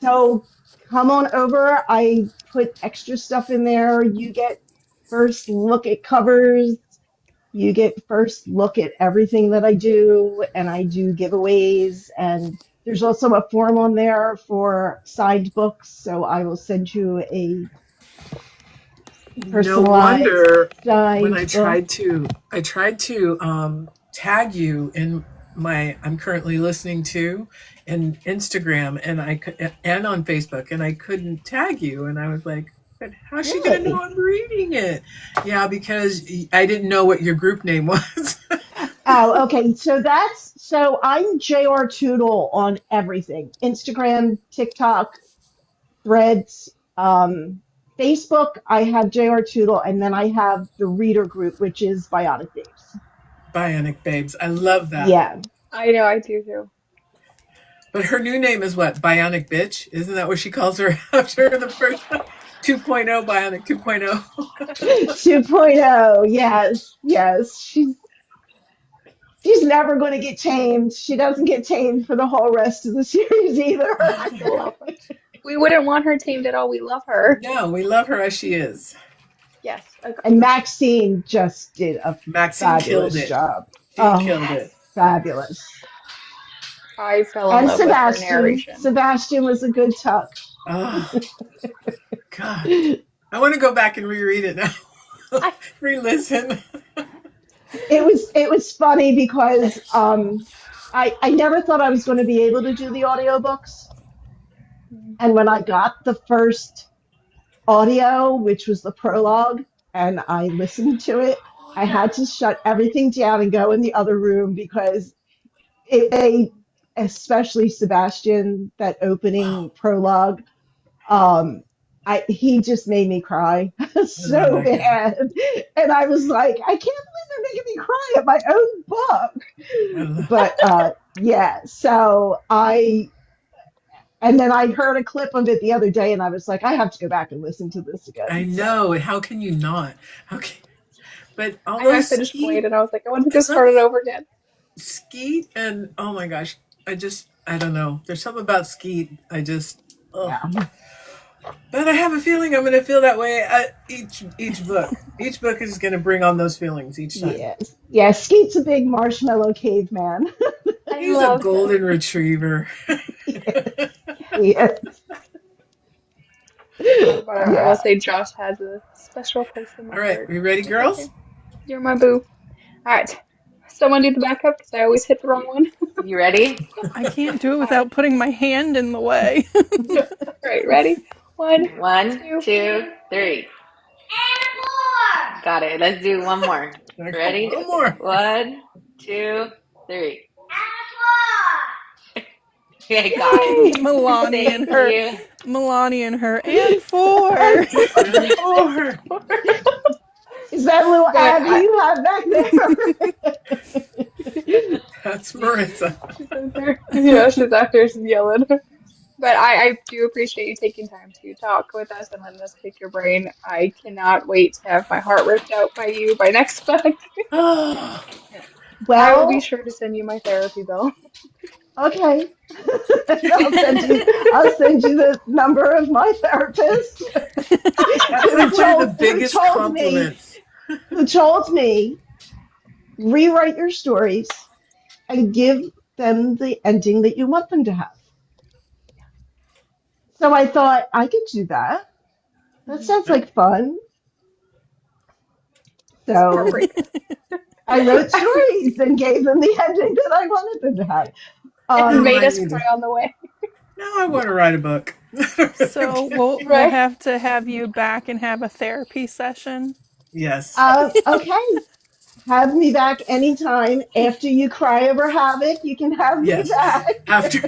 so come on over. I put extra stuff in there. You get first look at covers. You get first look at everything that I do, and I do giveaways. And there's also a form on there for signed books. So I will send you a No personalized wonder when signed book. I tried to tag you in my I'm currently listening to in Instagram and and on Facebook and I couldn't tag you and I was like, but how's she gonna know Really? I'm reading it? Yeah, because I didn't know what your group name was. Oh, okay. So I'm JR Tootle on everything. Instagram, TikTok, Threads, Facebook, I have JR Tootle, and then I have the reader group, which is Bionic Babes. Bionic Babes. I love that. Yeah. I know, I do too. But her new name is what? Bionic Bitch? Isn't that what she calls her after the first one? 2.0 Bionic 2.0. 2.0. Yes, yes. She's never going to get tamed. She doesn't get tamed for the whole rest of the series either. I love her. We wouldn't want her tamed at all. We love her. No, we love her as she is. Yes, And agreed. Maxine just did a Maxine killed fabulous it. job. She Oh, killed it. Yes. fabulous. I fell in And love with her Sebastian. narration. Sebastian was a good tuck. Oh, God. I want to go back and reread it now. I Re listen. It was funny because I never thought I was going to be able to do the audiobooks. And when I got the first audio, which was the prologue, and I listened to it, Oh I yeah. had to shut everything down and go in the other room because they, especially Sebastian, that Oh, opening prologue, um, he just made me cry I love so that guy. bad, and I was like, I can't believe they're making me cry at my own book. I love. But yeah, so and then I heard a clip of it the other day, and I was like, I have to go back and listen to this I again. So know. How can you not? How can, but all I those finished playing Skeet, and I was like, I want to I go love start it over again. Skeet and oh my gosh, I don't know. There's something about Skeet. Oh. yeah, But I have a feeling I'm going to feel that way at each book. Each book is going to bring on those feelings each time. yes, yeah. Skeet's a big marshmallow caveman. I He's a love him. golden retriever. Yeah, But I will yeah. say Josh has a special place in All my right, heart. we ready, Just like you. girls? You're my boo. All right. Someone do the backup because I always hit the wrong one. You ready? I can't do it All right. without putting my hand in the way. All right. Ready? One, One, two. two, three. Got it. Let's do one more. Okay, Ready? one more. One, two, three. Okay, got it. Yay! Thank you. Milani and her, and And four. And four. is that little But Abby you have back there? That's Marissa. she's out there. Yeah, she's out there. She's yelling. But I do appreciate you taking time to talk with us and letting us pick your brain. I cannot wait to have my heart ripped out by you by next book. Oh, I will be Well, sure to send you my therapy bill. okay. I'll send you the number of my therapist that's who like one of the told who biggest told me compliments. who told me rewrite your stories and give them the ending that you want them to have. So I thought I could do that. That Mhm. sounds like fun. It's So heartbreaking. I wrote stories and gave them the ending that I wanted them to have. And No, Um, made I us need to. cry on the way. No, I want yeah. to write a book. So we'll Right? have to have you back and have a therapy session. Yes. Okay. Have me back anytime. After you cry over Havoc, you can have me Yes. back. After.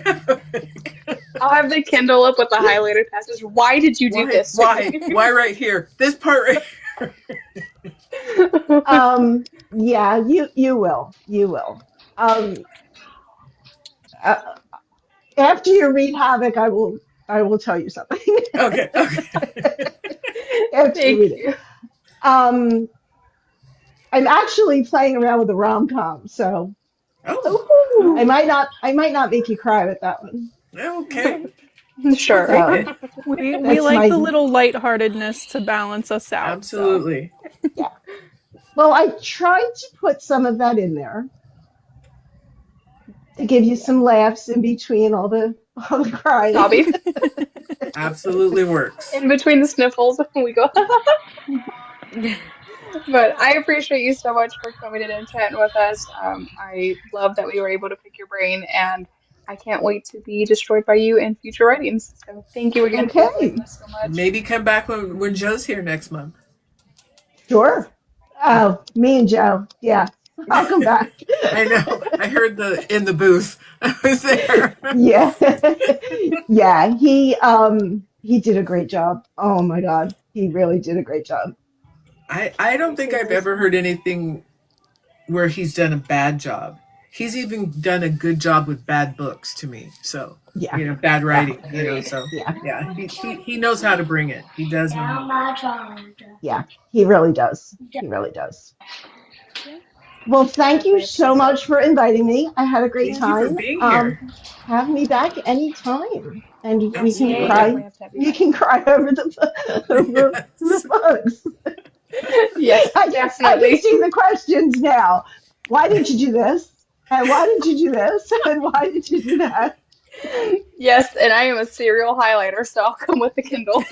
I'll have the Kindle up with the highlighted passage. Why did you do Why? this to Why? me? Why right here? This part right. Yeah, you will. You will. Um, uh, After you read Havoc, I will tell you something. Okay. Okay. After you Thank read it. you. Um, I'm actually playing around with the rom-com, so Oh. I Ooh. might Okay. not I might not make you cry with that one. Okay. I'll Sure. take So it. We that's like the my little lightheartedness to balance us out. So Absolutely. yeah. Well, I tried to put some of that in there to give you Yeah. some laughs in between all the crying. Dobby. Absolutely works. In between the sniffles, we go. But I appreciate you so much for coming in and chatting with us. I love that we were able to pick your brain, and I can't wait to be destroyed by you in future writings. So thank you again for joining Okay, us so much. Maybe come back when Joe's here next month. sure. Oh, me and Joe. Yeah, I'll come back. I know. I heard the in the booth. I was there. Yeah, yeah. He did a great job. Oh my God, he really did a great job. I don't Very think I've serious. ever heard anything where he's done a bad job. He's even done a good job with bad books to me. So, Yeah, bad yeah, writing, Agreed. so yeah, yeah, he knows how to bring it. He does know how to bring yeah. He really does. He really does. Yeah. Well, thank I you so appreciate it. much for inviting me. I had a it. great Thank you for time. being here. Have me back anytime, and we can We'll Absolutely. cry. definitely have to have you You back. can cry over the over the Yes. bugs. Yes, I can definitely. see the questions now. Why did you do this? And why did you do this? And why did you do that? Yes, and I am a serial highlighter, so I'll come with the Kindle.